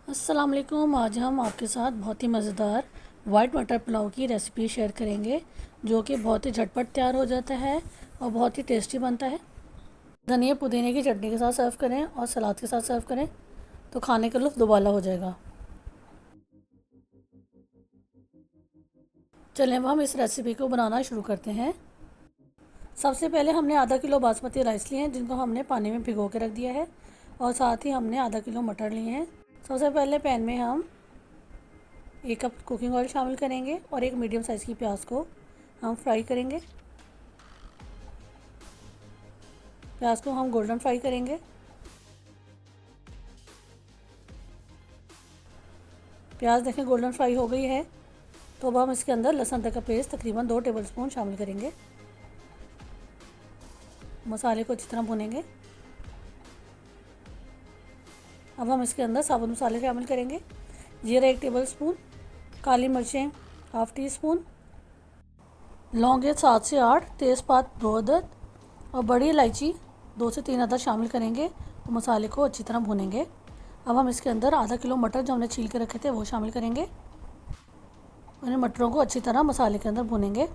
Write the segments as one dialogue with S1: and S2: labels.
S1: अस्सलाम वालेकुम। आज हम आपके साथ बहुत ही मज़ेदार वाइट मटर पुलाव की रेसिपी शेयर करेंगे, जो कि बहुत ही झटपट तैयार हो जाता है और बहुत ही टेस्टी बनता है। धनिया पुदीने की चटनी के साथ सर्व करें और सलाद के साथ सर्व करें तो खाने का लुत्फ़ दुबाला हो जाएगा। चलें अब हम इस रेसिपी को बनाना शुरू करते हैं। सबसे पहले हमने आधा किलो बासमती राइस लिए हैं, जिनको हमने पानी में भिगो के रख दिया है, और साथ ही हमने आधा किलो मटर लिए हैं। सबसे पहले पैन में हम 1 कप कुकिंग ऑयल शामिल करेंगे और एक मीडियम साइज़ की प्याज को हम फ्राई करेंगे। प्याज को हम गोल्डन फ्राई करेंगे। प्याज देखें गोल्डन फ्राई हो गई है, तो अब हम इसके अंदर लहसुन अदरक का पेस्ट तकरीबन 2 टेबलस्पून शामिल करेंगे। मसाले को अच्छी तरह भूनेंगे। अब हम इसके अंदर साबुत मसाले शामिल करेंगे। जीरा 1 टेबलस्पून, काली मिर्चें हाफ़ टी स्पून, लौंगे 7 से 8, तेज़पात 2 अदद और बड़ी इलायची 2 से 3 अदद शामिल करेंगे और मसाले को अच्छी तरह भूनेंगे। अब हम इसके अंदर आधा किलो मटर जो हमने छील के रखे थे वो शामिल करेंगे और इन मटरों को अच्छी तरह मसाले के अंदर भूनेंगे।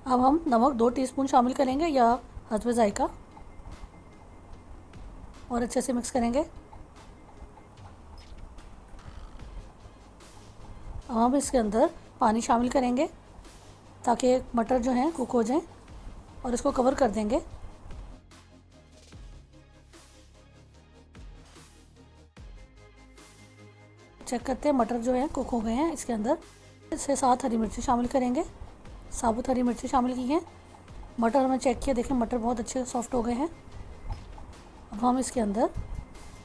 S1: अब हम नमक 2 टीस्पून शामिल करेंगे या हस्बे ज़ायका और अच्छे से मिक्स करेंगे। अब हम इसके अंदर पानी शामिल करेंगे ताकि मटर जो हैं कुक हो जाएं और इसको कवर कर देंगे। चेक करते हैं मटर जो है कुक हो गए हैं। इसके अंदर इससे 7 हरी मिर्ची शामिल करेंगे। साबुत हरी मिर्ची शामिल की हैं। मटर हमने चेक किया, देखें मटर बहुत अच्छे सॉफ्ट हो गए हैं। अब हम इसके अंदर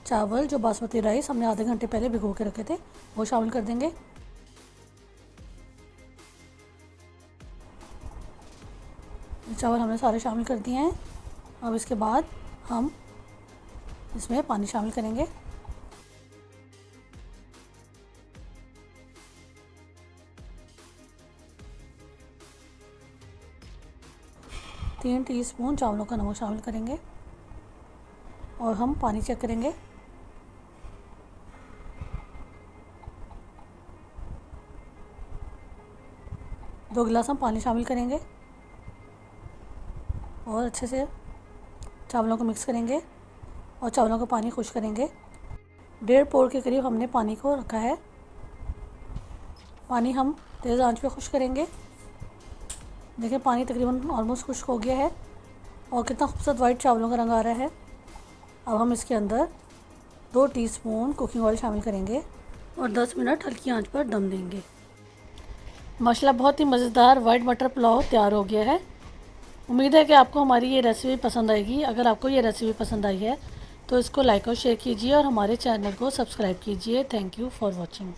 S1: चावल जो बासमती राइस हमने आधे घंटे पहले भिगो के रखे थे वो शामिल कर देंगे। चावल हमने सारे शामिल कर दिए हैं। अब इसके बाद हम इसमें पानी शामिल करेंगे। तीन टीस्पून चावलों का नमक शामिल करेंगे और हम पानी चेक करेंगे। दो गिलास हम पानी शामिल करेंगे और अच्छे से चावलों को मिक्स करेंगे और चावलों का पानी खुश करेंगे। 1.5 पोर के करीब हमने पानी को रखा है। पानी हम तेज़ आंच पे खुश करेंगे। देखिए पानी तकरीबन ऑलमोस्ट खुश्क हो गया है और कितना खूबसूरत वाइट चावलों का रंग आ रहा है। अब हम इसके अंदर 2 टीस्पून कुकिंग ऑयल शामिल करेंगे और 10 मिनट हल्की आंच पर दम देंगे। माशाल्लाह बहुत ही मज़ेदार वाइट मटर पुलाव तैयार हो गया है। उम्मीद है कि आपको हमारी ये रेसिपी पसंद आएगी। अगर आपको ये रेसिपी पसंद आई है तो इसको लाइक और शेयर कीजिए और हमारे चैनल को सब्सक्राइब कीजिए। Thank you for watching.